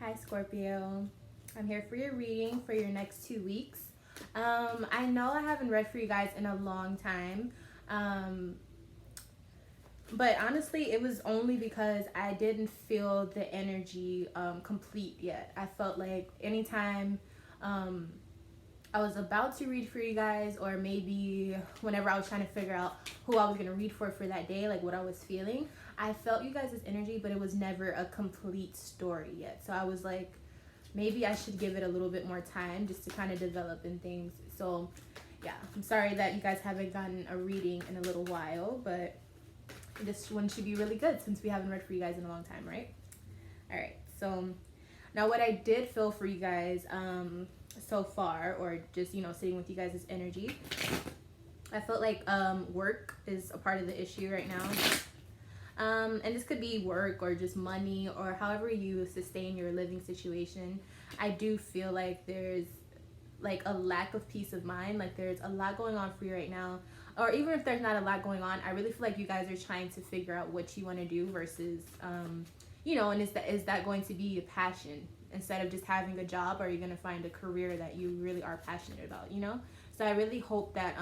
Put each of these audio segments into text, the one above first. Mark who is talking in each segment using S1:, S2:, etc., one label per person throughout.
S1: Hi Scorpio, I'm here for your reading for your next 2 weeks. I know I haven't read for you guys in a long time, um, but honestly it was only because I didn't feel the energy complete yet. I felt like anytime um, I was about to read for you guys, or maybe whenever I was trying to figure out who I was going to read for that day, like what I was feeling, I felt you guys' energy, but it was never a complete story yet. So I was like, maybe I should give it a little bit more time just to kind of develop and things. So yeah, I'm sorry that you guys haven't gotten a reading in a little while, but this one should be really good since we haven't read for you guys in a long time, right? All right, so now what I did feel for you guys so far, or just, sitting with you guys' energy, I felt like work is a part of the issue right now. And this could be work or just money or however you sustain your living situation. I do feel like there's like a lack of peace of mind. Like there's a lot going on for you right now. Or even if there's not a lot going on, I really feel like you guys are trying to figure out what you want to do versus, and is that going to be a passion? Instead of just having a job, are you going to find a career that you really are passionate about, So I really hope that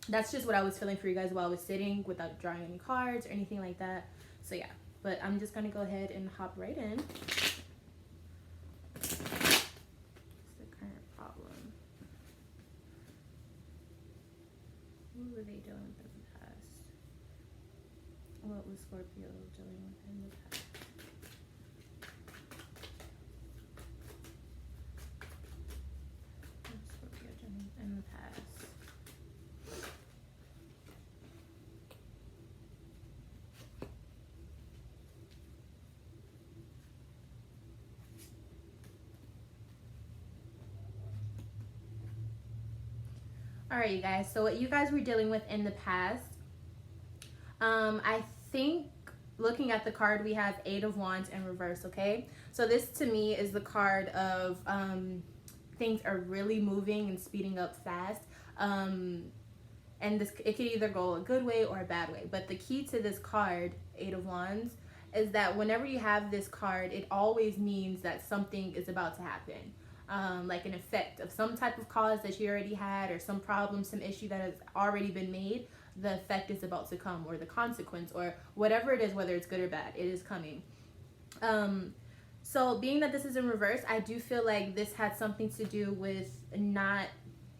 S1: that's just what I was feeling for you guys while I was sitting without drawing any cards or anything like that. So yeah, but I'm just going to go ahead and hop right in. What's the current problem? What were they dealing with in the past? What was Scorpio dealing with in the past? In the past. All right, you guys. So what you guys were dealing with in the past, I think looking at the card, we have Eight of Wands in reverse, okay? So this to me is the card of things are really moving and speeding up fast. And this, it could either go a good way or a bad way. But the key to this card, Eight of Wands, is that whenever you have this card, it always means that something is about to happen. Like an effect of some type of cause that you already had, or some problem, some issue that has already been made. The effect is about to come, or the consequence, or whatever it is, whether it's good or bad, it is coming. So being that this is in reverse, I do feel like this had something to do with not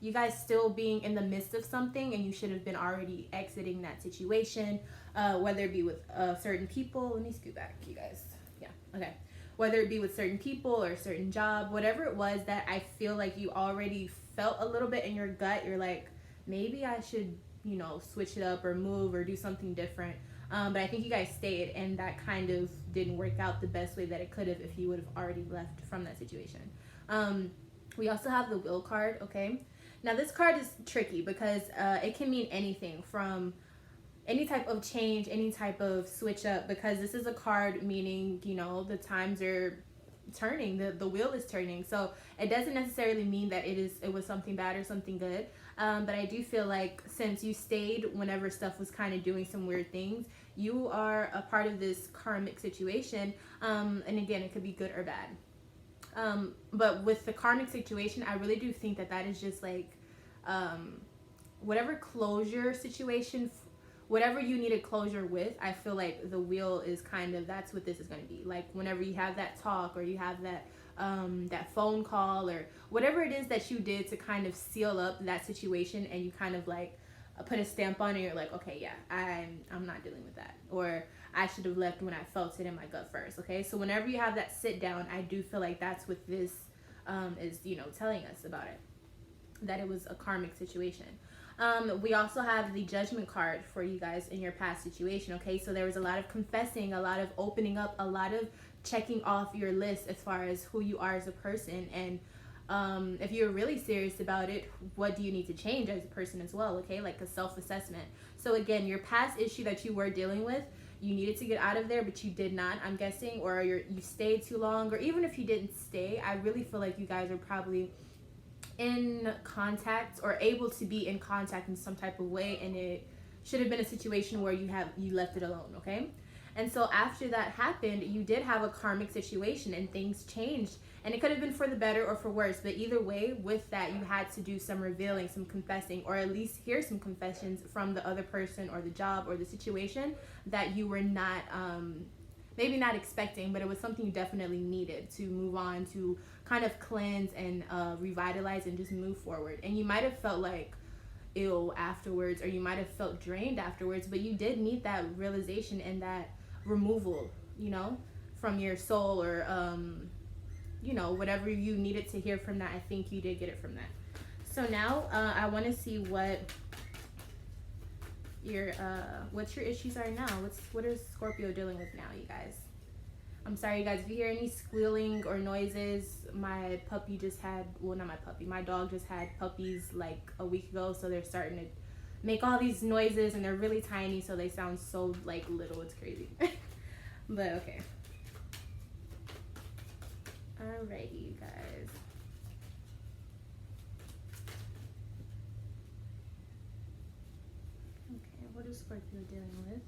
S1: you guys still being in the midst of something, and you should have been already exiting that situation, whether it be with certain people. Let me scoot back, you guys. Yeah, okay. Whether it be with certain people or a certain job, whatever it was that I feel like you already felt a little bit in your gut, you're like, maybe I should, switch it up or move or do something different. But I think you guys stayed, and that kind of didn't work out the best way that it could have if you would have already left from that situation. We also have the Will card, okay? Now this card is tricky because it can mean anything, from any type of change, any type of switch up, because this is a card meaning, the times are turning, the wheel is turning. So it doesn't necessarily mean that it was something bad or something good. But I do feel like since you stayed whenever stuff was kind of doing some weird things, you are a part of this karmic situation. And again, it could be good or bad. But with the karmic situation, I really do think that is just like whatever closure situation, whatever you needed closure with, I feel like the wheel is kind of, that's what this is going to be. Like whenever you have that talk, or you have that that phone call, or whatever it is that you did to kind of seal up that situation, and you kind of like put a stamp on it, you're like, okay, yeah, I'm not dealing with that, or I should have left when I felt it in my gut first. Okay, so whenever you have that sit down, I do feel like that's what this is, telling us about it, that it was a karmic situation. We also have the Judgment card for you guys in your past situation, okay? So there was a lot of confessing, a lot of opening up, a lot of checking off your list as far as who you are as a person. And if you're really serious about it, what do you need to change as a person as well, okay? Like a self-assessment. So again, your past issue that you were dealing with, you needed to get out of there, but you did not, I'm guessing, or you stayed too long, or even if you didn't stay, I really feel like you guys are probably in contact, or able to be in contact in some type of way, and it should have been a situation where you left it alone, okay? And so after that happened, you did have a karmic situation and things changed. And it could have been for the better or for worse. But either way, with that, you had to do some revealing, some confessing, or at least hear some confessions from the other person or the job or the situation that you were not, maybe not expecting, but it was something you definitely needed to move on, to kind of cleanse and revitalize and just move forward. And you might have felt like ill afterwards, or you might have felt drained afterwards, but you did need that realization and that removal, you know, from your soul, or you know, whatever you needed to hear from that. I think you did get it from that. So now I want to see what your issues are now. What is Scorpio dealing with now, you guys? I'm sorry, you guys, if you hear any squealing or noises, my puppy just had, well, not my puppy, my dog just had puppies like a week ago, so they're starting to make all these noises, and they're really tiny, so they sound so like little. It's crazy. But okay. Alrighty, you guys. Okay, what is Scorpio dealing with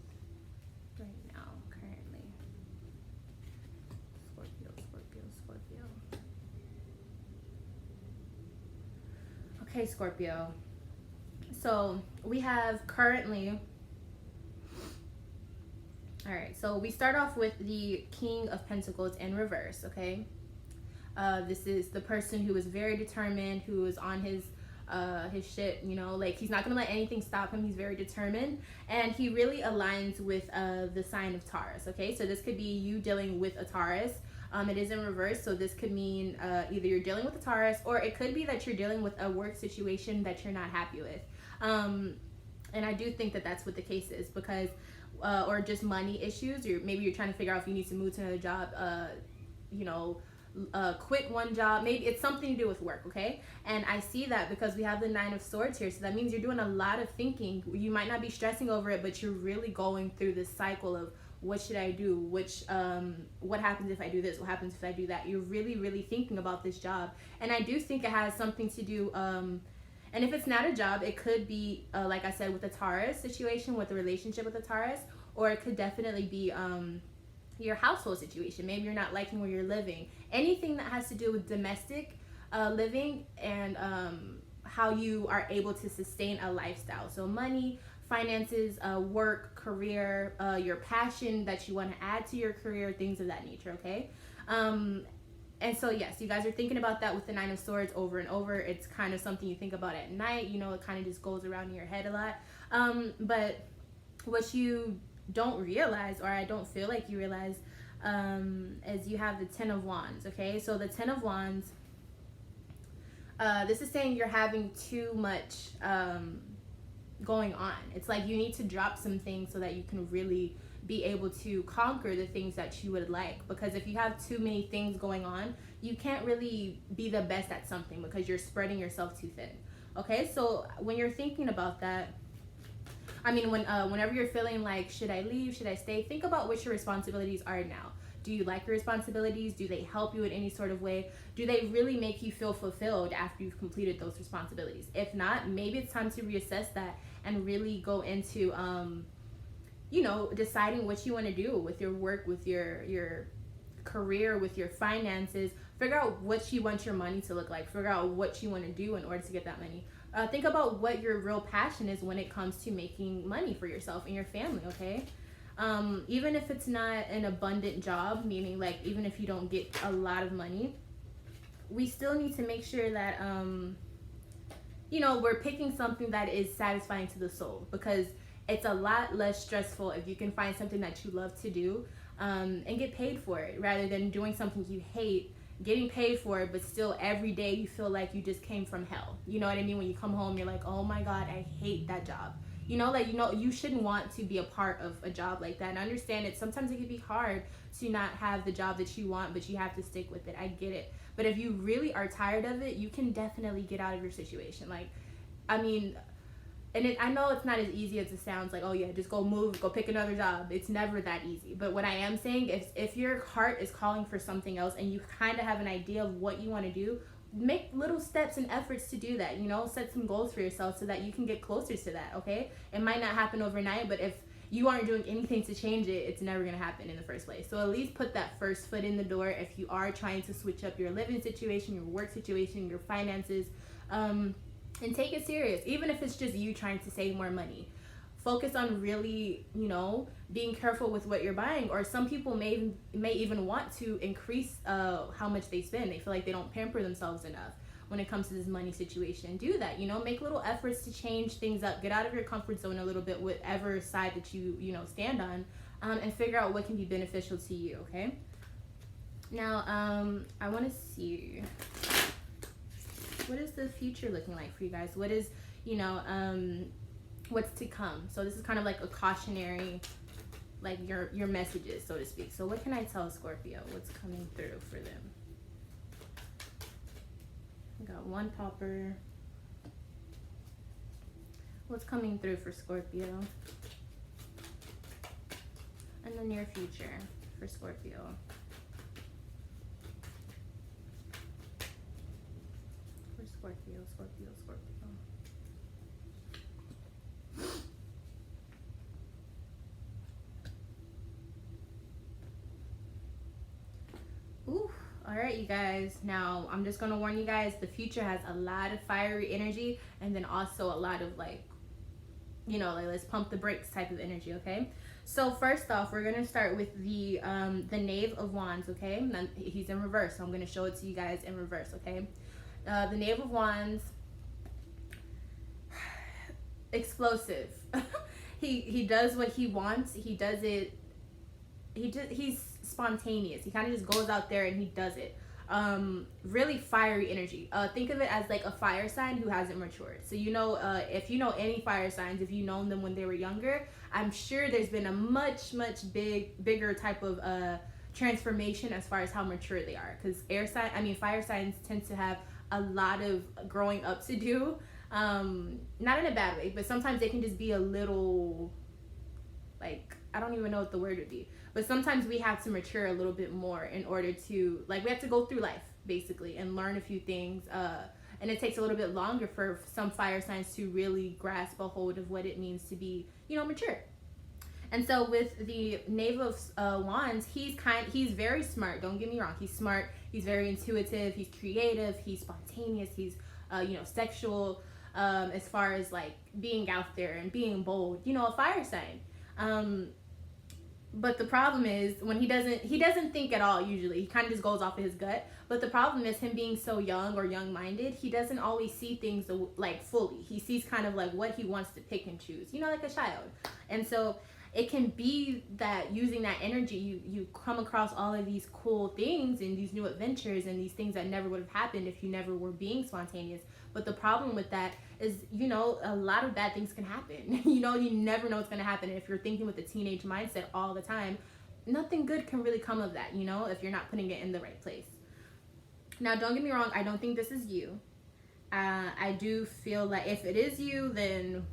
S1: right now, currently? Scorpio. Okay, Scorpio. So we have currently, all right, so we start off with the King of Pentacles in reverse, okay? This is the person who is very determined, who is on his shit, you know, like he's not gonna let anything stop him. He's very determined, and he really aligns with the sign of Taurus, okay? So this could be you dealing with a Taurus. It is in reverse, so this could mean either you're dealing with a Taurus, or it could be that you're dealing with a work situation that you're not happy with. And I do think that that's what the case is, because or just money issues, or maybe you're trying to figure out if you need to move to another job, you know, quit one job. Maybe it's something to do with work, okay? And I see that because we have the Nine of Swords here, so that means you're doing a lot of thinking. You might not be stressing over it, but you're really going through this cycle of, what should I do? What happens if I do this? What happens if I do that? You're really, really thinking about this job. And I do think it has something to do, and if it's not a job, it could be, like I said, with a Taurus situation, with a relationship with a Taurus, or it could definitely be your household situation. Maybe you're not liking where you're living. Anything that has to do with domestic living, and how you are able to sustain a lifestyle. So money, finances, work, career, your passion that you want to add to your career, things of that nature, okay? And so, yes, you guys are thinking about that with the Nine of Swords over and over. It's kind of something you think about at night. You know, it kind of just goes around in your head a lot. But what you don't realize, or I don't feel like you realize, is you have the Ten of Wands, okay? So the Ten of Wands, this is saying you're having too much going on. It's like you need to drop some things so that you can really be able to conquer the things that you would like. Because if you have too many things going on, you can't really be the best at something, because you're spreading yourself too thin. Okay, so when you're thinking about that, I mean, whenever you're feeling like, should I leave, should I stay, think about what your responsibilities are now. Do you like your responsibilities? Do they help you in any sort of way? Do they really make you feel fulfilled after you've completed those responsibilities? If not, maybe it's time to reassess that and really go into you know, deciding what you want to do with your work, with your career, with your finances. Figure out what you want your money to look like. Figure out what you want to do in order to get that money. Think about what your real passion is when it comes to making money for yourself and your family, okay? Even if it's not an abundant job, meaning like even if you don't get a lot of money, we still need to make sure that you know, we're picking something that is satisfying to the soul, because it's a lot less stressful if you can find something that you love to do and get paid for it, rather than doing something you hate, getting paid for it, but still every day you feel like you just came from hell. You know what I mean? When you come home, you're like, oh my God, I hate that job. You know, like, you know, you shouldn't want to be a part of a job like that. And I understand it. Sometimes it can be hard to not have the job that you want, but you have to stick with it. I get it. But if you really are tired of it, you can definitely get out of your situation. Like, I mean, and I know it's not as easy as it sounds, like, oh yeah, just go move, go pick another job. It's never that easy. But what I am saying is, if your heart is calling for something else and you kind of have an idea of what you want to do, make little steps and efforts to do that. You know, set some goals for yourself so that you can get closer to that, okay? It might not happen overnight, but if you aren't doing anything to change it, it's never going to happen in the first place. So at least put that first foot in the door if you are trying to switch up your living situation, your work situation, your finances, and take it serious. Even if it's just you trying to save more money, focus on really, being careful with what you're buying. Or some people may even want to increase how much they spend. They feel like they don't pamper themselves enough when it comes to this money situation. Do that, make little efforts to change things up. Get out of your comfort zone a little bit, whatever side that you stand on, and figure out what can be beneficial to you. Okay, now I want to see, what is the future looking like for you guys? What is, what's to come? So this is kind of like a cautionary, like your messages, so to speak. So what can I tell Scorpio? What's coming through for them? We got one popper. What's coming through for Scorpio? And the near future for Scorpio. For Scorpio. Ooh. All right, you guys. Now, I'm just going to warn you guys, the future has a lot of fiery energy, and then also a lot of like let's pump the brakes type of energy, okay? So first off, we're going to start with the Knave of Wands, okay? And he's in reverse, so I'm going to show it to you guys in reverse, okay? The Knave of Wands, explosive. he does what he wants. He does it. He's spontaneous. He kind of just goes out there and he does it. Really fiery energy. Think of it as like a fire sign who hasn't matured. So if you know any fire signs, if you've known them when they were younger, I'm sure there's been a much bigger type of transformation as far as how mature they are. Because fire signs tend to have a lot of growing up to do. Not in a bad way, but sometimes they can just be a little, like, I don't even know what the word would be. But sometimes we have to mature a little bit more in order to, we have to go through life, basically, and learn a few things. And it takes a little bit longer for some fire signs to really grasp a hold of what it means to be, mature. And so with the Knave of Wands, he's very smart. Don't get me wrong. He's smart. He's very intuitive. He's creative. He's spontaneous. He's, sexual, as far as, being out there and being bold. A fire sign. But the problem is when he doesn't think at all usually. He kind of just goes off of his gut. But the problem is him being so young or young-minded, he doesn't always see things fully. He sees kind of what he wants to pick and choose, like a child. And so it can be that using that energy, you come across all of these cool things and these new adventures and these things that never would have happened if you never were being spontaneous. But the problem with that is, a lot of bad things can happen. You never know what's going to happen. And if you're thinking with a teenage mindset all the time, nothing good can really come of that, if you're not putting it in the right place. Now, don't get me wrong. I don't think this is you. I do feel like if it is you, then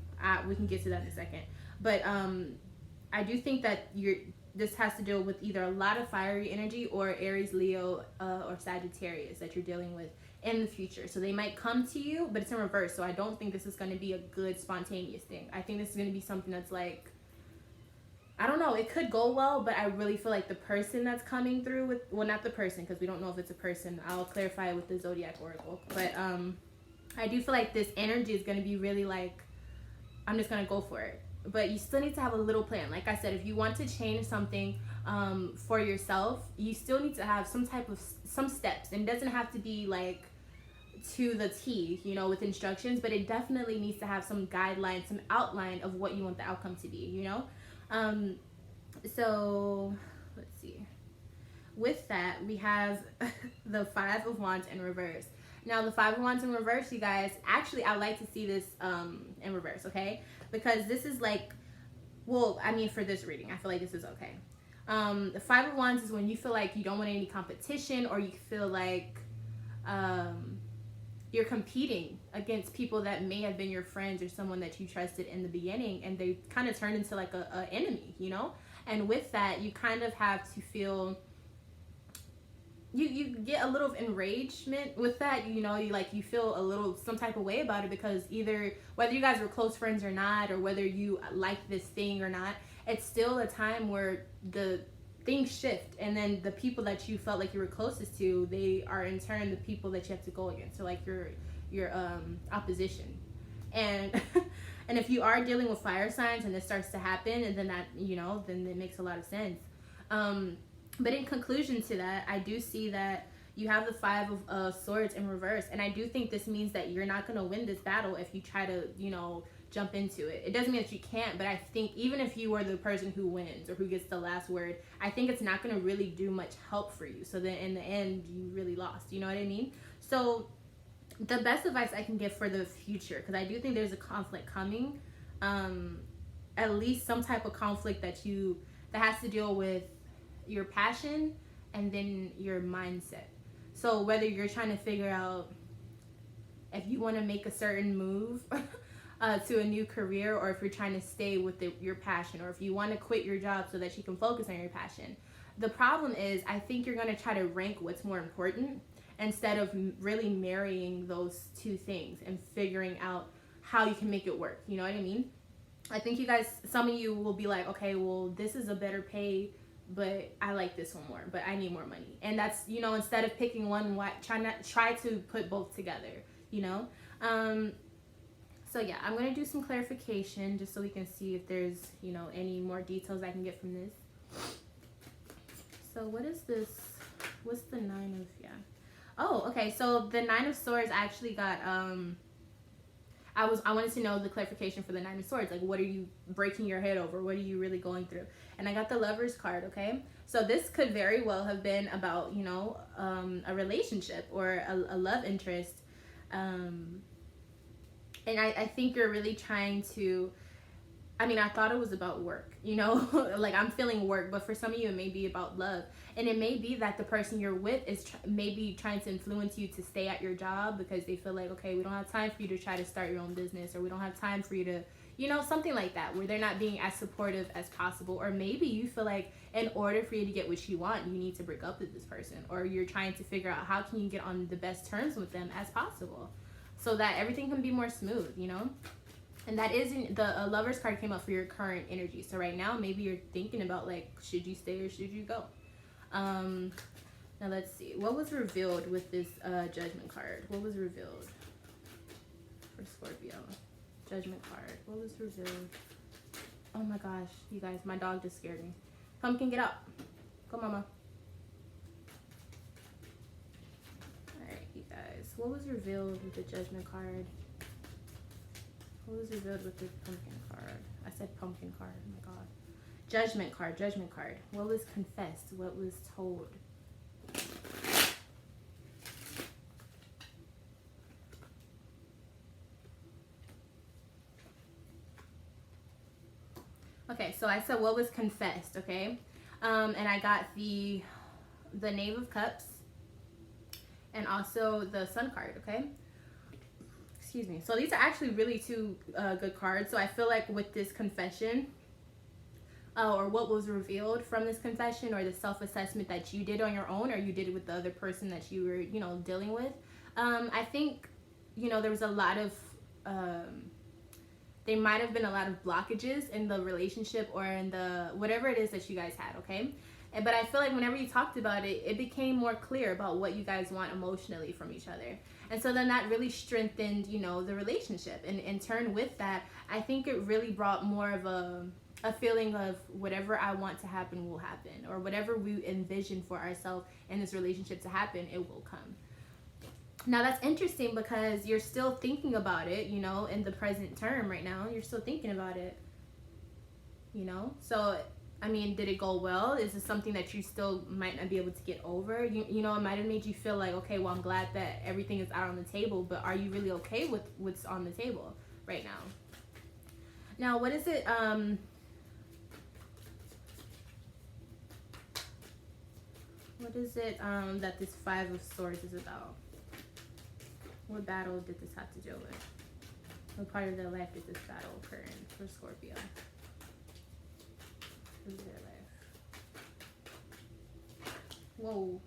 S1: we can get to that in a second. But I do think that this has to deal with either a lot of fiery energy or Aries, Leo, or Sagittarius that you're dealing with in the future. So they might come to you, but it's in reverse. So I don't think this is going to be a good spontaneous thing. I think this is going to be something that's I don't know, it could go well, but I really feel like the person that's coming through with, well, not the person, because we don't know if it's a person. I'll clarify it with the Zodiac Oracle. But I do feel like this energy is going to be really I'm just going to go for it. But you still need to have a little plan. Like I said, if you want to change something for yourself, you still need to have some steps. And it doesn't have to be to the T, with instructions, but it definitely needs to have some guidelines, some outline of what you want the outcome to be, So let's see. With that, we have the Five of Wands in reverse. Now, the Five of Wands in reverse, you guys, actually, I like to see this in reverse, okay? Because this is for this reading, I feel like this is okay. The Five of Wands is when you feel like you don't want any competition, or you feel like you're competing against people that may have been your friends or someone that you trusted in the beginning, and they kind of turned into a enemy, And with that, you kind of have to feel... You get a little enragement with that, you feel a little some type of way about it, because either whether you guys were close friends or not, or whether you like this thing or not, it's still a time where the things shift, and then the people that you felt like you were closest to, they are in turn the people that you have to go against. So like your opposition. And and if you are dealing with fire signs and this starts to happen, and then that, you know, then it makes a lot of sense. But in conclusion to that, I do see that you have the Five of Swords in reverse, and I do think this means that you're not going to win this battle if you try to, you know, jump into it. It doesn't mean that you can't, but I think even if you are the person who wins or who gets the last word, I think it's not going to really do much help for you. So then in the end, you really lost. You know what I mean? So the best advice I can give for the future, because I do think there's a conflict coming, at least some type of conflict that has to deal with your passion and then your mindset. So whether you're trying to figure out if you want to make a certain move to a new career, or if you're trying to stay with your passion, or if you want to quit your job so that you can focus on your passion. The problem is, I think you're going to try to rank what's more important instead of really marrying those two things and figuring out how you can make it work. You know what I mean? I think you guys, some of you will be like, okay, well, this is a better pay, but I like this one more, but I need more money. And that's, you know, instead of picking one, try to put both together, you know? So yeah, I'm going to do some clarification just so we can see if there's, you know, any more details I can get from this. So what is this? What's the Nine of, yeah. Oh, okay. So the Nine of Swords, I actually got, I wanted to know the clarification for the Nine of Swords. Like, what are you breaking your head over? What are you really going through? And I got the Lover's card, okay? So this could very well have been about, you know, a relationship or a love interest. And I think you're really trying to, I mean, I thought it was about work, you know, like I'm feeling work, but for some of you, it may be about love. And it may be that the person you're with is maybe trying to influence you to stay at your job because they feel like, okay, we don't have time for you to try to start your own business, or we don't have time for you to, you know, something like that, where they're not being as supportive as possible. Or maybe you feel like in order for you to get what you want, you need to break up with this person, or you're trying to figure out how can you get on the best terms with them as possible so that everything can be more smooth, you know? And that isn't, the Lover's card came up for your current energy. So right now, maybe you're thinking about like, should you stay or should you go? Now let's see. What was revealed with this Judgment card? What was revealed for Scorpio? Judgment card. What was revealed? Oh my gosh, you guys, my dog just scared me. Pumpkin, get up. Go, mama. Alright, you guys. What was revealed with the Judgment card? What was revealed with the Pumpkin card? I said pumpkin card. Oh my god. Judgment card. Judgment card. What was confessed? What was told? Okay, so I said what was confessed, okay? And I got the Knave of Cups and also the Sun card, okay? Excuse me. So these are actually really two good cards. So I feel like with this confession, or what was revealed from this confession, or the self-assessment that you did on your own, or you did it with the other person that you were, you know, dealing with, I think, you know, there was a lot of, there might have been a lot of blockages in the relationship or in the, whatever it is that you guys had, okay? But I feel like whenever you talked about it, it became more clear about what you guys want emotionally from each other. And so then that really strengthened, you know, the relationship. And in turn with that, I think it really brought more of a feeling of whatever I want to happen will happen, or whatever we envision for ourselves in this relationship to happen, it will come. Now that's interesting because you're still thinking about it, you know, in the present term right now. You're still thinking about it, you know? So, I mean, did it go well? Is it something that you still might not be able to get over? You know, it might have made you feel like, okay, well, I'm glad that everything is out on the table, but are you really okay with what's on the table right now? Now, what is it, what is it that this Five of Swords is about? What battle did this have to deal with? What part of their life did this battle occur in for Scorpio? What is their life? Whoa.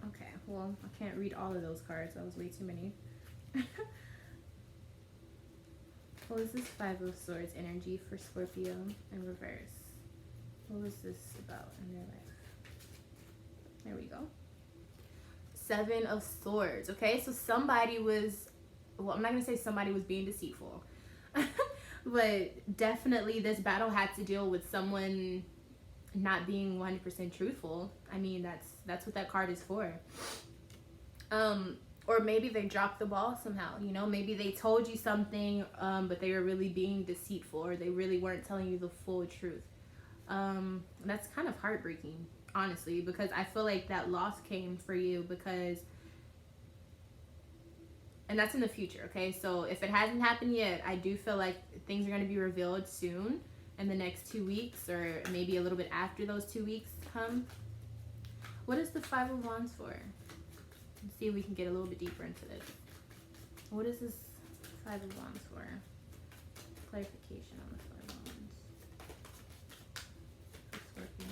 S1: Okay, well, I can't read all of those cards. That was way too many. What was this Five of Swords energy for Scorpio in reverse? What was this about in their life? There we go. Seven of Swords. Okay, so somebody was, well, I'm not gonna say somebody was being deceitful, but definitely this battle had to deal with someone not being 100% truthful. I mean, that's what that card is for. Or maybe they dropped the ball somehow, you know, maybe they told you something, but they were really being deceitful, or they really weren't telling you the full truth. That's kind of heartbreaking, honestly, because I feel like that loss came for you because, and that's in the future, okay? So if it hasn't happened yet, I do feel like things are going to be revealed soon in the next 2 weeks, or maybe a little bit after those 2 weeks come. What is the Five of Wands for? Let's see if we can get a little bit deeper into this. What is this Five of Wands for? Clarification on the Five of Wands. Scorpio.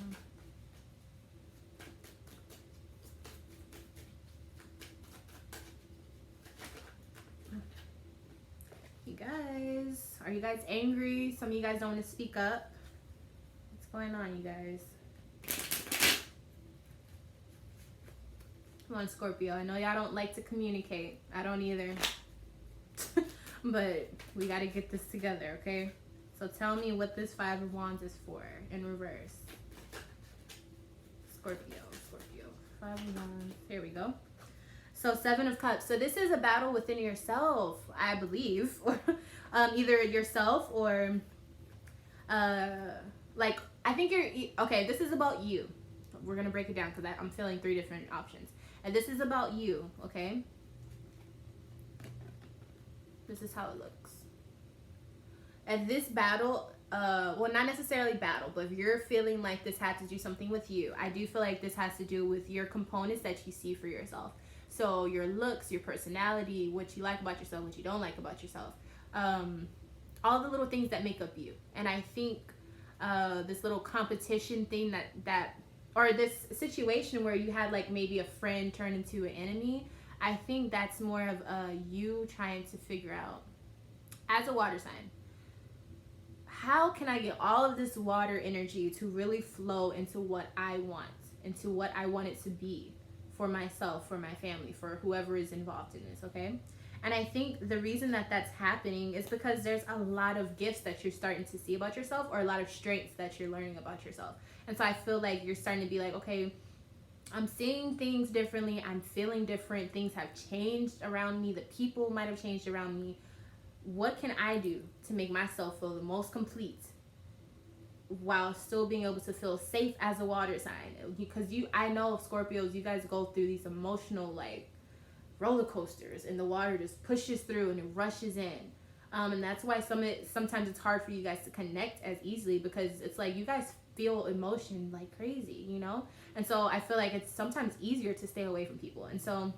S1: You guys, are you guys angry? Some of you guys don't want to speak up. What's going on, you guys? Come on, Scorpio. I know y'all don't like to communicate. I don't either. But we got to get this together, okay? So tell me what this Five of Wands is for in reverse. Scorpio. Five of Wands. Here we go. So Seven of Cups. So this is a battle within yourself, I believe. Either yourself or, like, I think you're, okay, this is about you. We're going to break it down because I'm feeling 3 different options. And this is about you, okay? This is how it looks. And this battle, well, not necessarily battle, but if you're feeling like this had to do something with you, I do feel like this has to do with your components that you see for yourself. So your looks, your personality, what you like about yourself, what you don't like about yourself. All the little things that make up you. And I think this little competition thing that or this situation where you had like maybe a friend turn into an enemy, I think that's more of you trying to figure out, as a water sign, how can I get all of this water energy to really flow into what I want, into what I want it to be for myself, for my family, for whoever is involved in this, okay? And I think the reason that that's happening is because there's a lot of gifts that you're starting to see about yourself, or a lot of strengths that you're learning about yourself. And so I feel like you're starting to be like, okay, I'm seeing things differently. I'm feeling different. Things have changed around me. The people might have changed around me. What can I do to make myself feel the most complete while still being able to feel safe as a water sign? Because I know Scorpios, you guys go through these emotional, like, roller coasters, and the water just pushes through and it rushes in. And that's why sometimes it's hard for you guys to connect as easily, because it's like you guys feel emotion like crazy, you know? And so I feel like it's sometimes easier to stay away from people. And so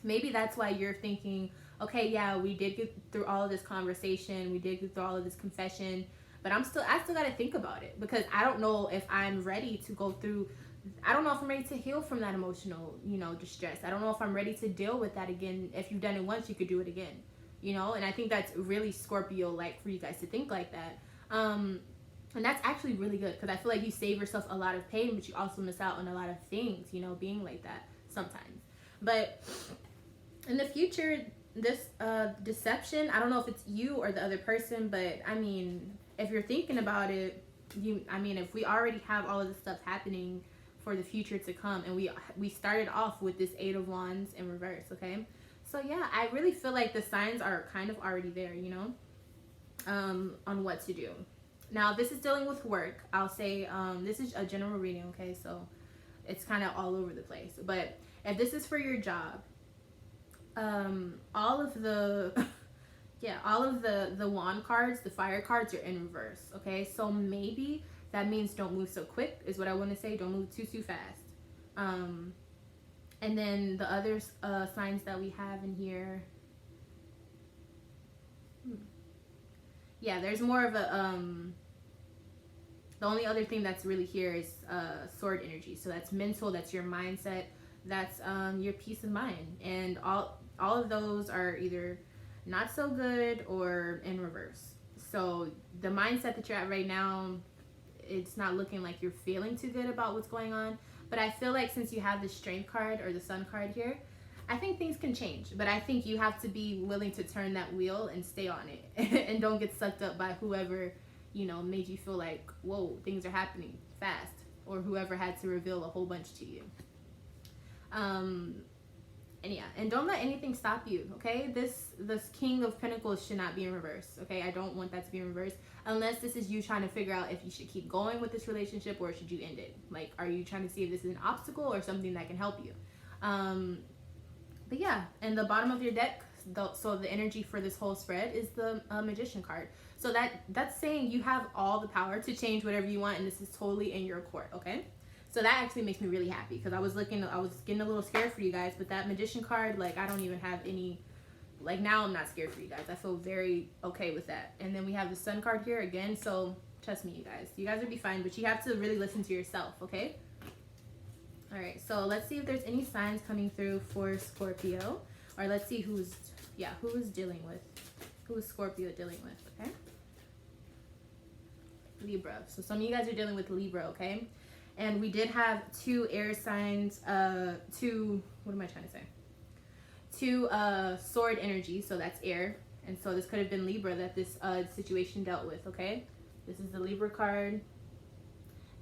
S1: maybe that's why you're thinking, okay, yeah, we did get through all of this conversation, we did get through all of this confession, but I still got to think about it, because I don't know if I'm ready to go through, I don't know if I'm ready to heal from that emotional, you know, distress. I don't know if I'm ready to deal with that again. If you've done it once, you could do it again, you know? And I think that's really Scorpio-like for you guys to think like that. And that's actually really good, because I feel like you save yourself a lot of pain, but you also miss out on a lot of things, you know, being like that sometimes. But in the future, this deception, I don't know if it's you or the other person, but I mean, if you're thinking about it, if we already have all of this stuff happening for the future to come, and we started off with this Eight of Wands in reverse, okay? So yeah, I really feel like the signs are kind of already there, you know, on what to do. Now, this is dealing with work. I'll say this is a general reading, okay? So it's kind of all over the place. But if this is for your job, all of the the wand cards, the fire cards are in reverse, okay? So maybe that means don't move so quick is what I want to say. Don't move too fast. And then the other signs that we have in here, yeah, there's more of a the only other thing that's really here is sword energy. So that's mental, that's your mindset, that's your peace of mind, and all of those are either not so good or in reverse. So the mindset that you're at right now, it's not looking like you're feeling too good about what's going on. But I feel like since you have the Strength card or the Sun card here, I think things can change. But I think you have to be willing to turn that wheel and stay on it. And don't get sucked up by whoever, you know, made you feel like, whoa, things are happening fast. Or whoever had to reveal a whole bunch to you. And yeah, and don't let anything stop you, okay? This King of Pentacles should not be in reverse, okay? I don't want that to be in reverse, unless this is you trying to figure out if you should keep going with this relationship or should you end it. Like, are you trying to see if this is an obstacle or something that can help you? But yeah, and the bottom of your deck, so the energy for this whole spread is the Magician card. So that's saying you have all the power to change whatever you want, and this is totally in your court, okay? So that actually makes me really happy, because I was getting a little scared for you guys, but that Magician card, like, I don't even have any, like, now I'm not scared for you guys. I feel very okay with that. And then we have the Sun card here again, so trust me, you guys will be fine, but you have to really listen to yourself, okay? All right, so let's see if there's any signs coming through for Scorpio, or let's see who is dealing with, who is Scorpio dealing with, okay? Libra. So some of you guys are dealing with Libra, okay? And we did have two air signs, two sword energy, so that's air. And so this could have been Libra that this situation dealt with, okay? This is the Libra card.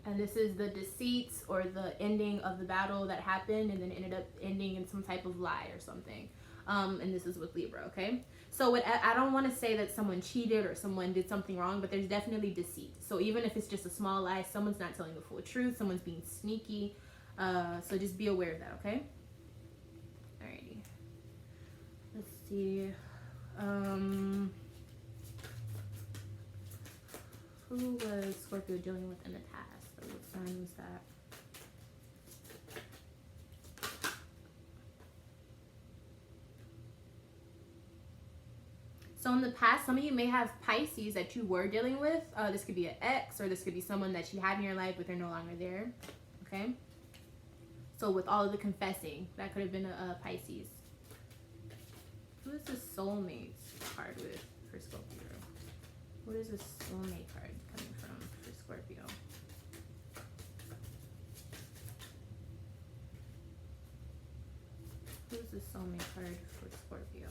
S1: And this is the deceit or the ending of the battle that happened and then ended up ending in some type of lie or something. And this is with Libra, okay? So I don't want to say that someone cheated or someone did something wrong, but there's definitely deceit. So even if it's just a small lie, someone's not telling the full truth, someone's being sneaky. So just be aware of that, okay? Alrighty. Let's see. Who was Scorpio dealing with in the past? Or what sign was that? So in the past, some of you may have Pisces that you were dealing with. This could be an ex, or this could be someone that you had in your life, but they're no longer there. Okay? So with all of the confessing, that could have been a Pisces. Who is the soulmate card with for Scorpio? What is the soulmate card coming from for Scorpio? Who is the soulmate card for Scorpio?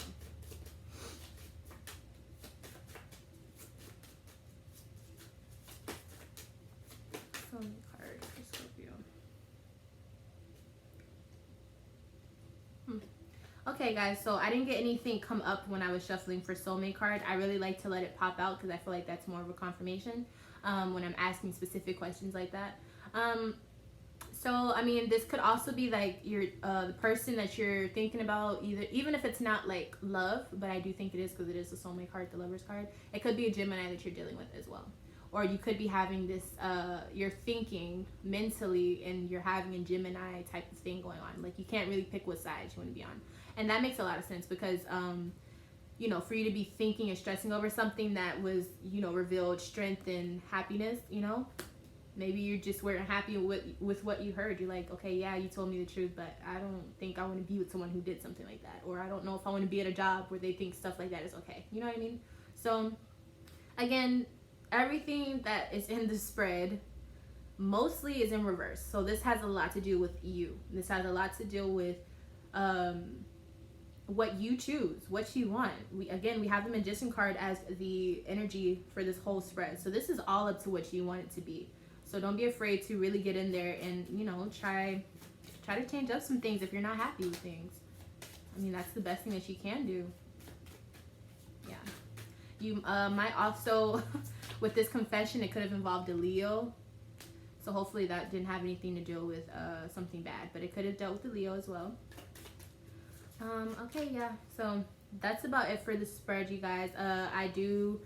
S1: Card for Scorpio. Okay, guys, so I didn't get anything come up when I was shuffling for soulmate card. I really like to let it pop out because I feel like that's more of a confirmation when I'm asking specific questions like that. So I mean, this could also be like your the person that you're thinking about, even if it's not like love, but I do think it is because it is the soulmate card, the Lover's card. It could be a Gemini that you're dealing with as well. Or you could be having this, you're thinking mentally and you're having a Gemini type of thing going on. Like, you can't really pick what side you want to be on. And that makes a lot of sense because, you know, for you to be thinking and stressing over something that was, you know, revealed strength and happiness, you know, maybe you just weren't happy with what you heard. You're like, okay, yeah, you told me the truth, but I don't think I want to be with someone who did something like that. Or I don't know if I want to be at a job where they think stuff like that is okay. You know what I mean? So, again, everything that is in the spread mostly is in reverse. So this has a lot to do with you. This has a lot to do with what you choose, what you want. We have the Magician card as the energy for this whole spread. So this is all up to what you want it to be. So don't be afraid to really get in there and, you know, try to change up some things if you're not happy with things. I mean, that's the best thing that you can do. Yeah. You might also, with this confession, it could have involved a Leo. So hopefully that didn't have anything to do with something bad. But it could have dealt with the Leo as well. Okay, yeah. So that's about it for the spread, you guys. I do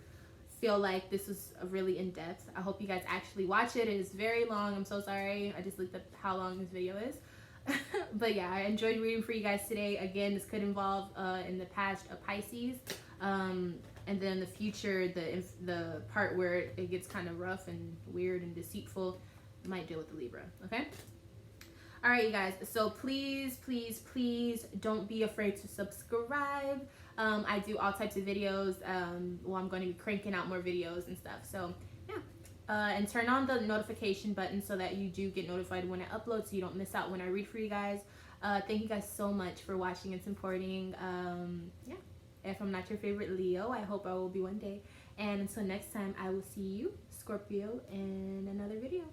S1: feel like this was really in-depth. I hope you guys actually watch it. It is very long. I'm so sorry. I just looked up how long this video is. But yeah, I enjoyed reading for you guys today. Again, this could involve, in the past, a Pisces. And then in the future, the part where it gets kind of rough and weird and deceitful might deal with the Libra, okay? All right, you guys. So please, please, please don't be afraid to subscribe. I do all types of videos. Well, I'm going to be cranking out more videos and stuff. So yeah. And turn on the notification button so that you do get notified when I upload, so you don't miss out when I read for you guys. Thank you guys so much for watching and supporting. Yeah. If I'm not your favorite Leo, I hope I will be one day. And until next time, I will see you, Scorpio, in another video.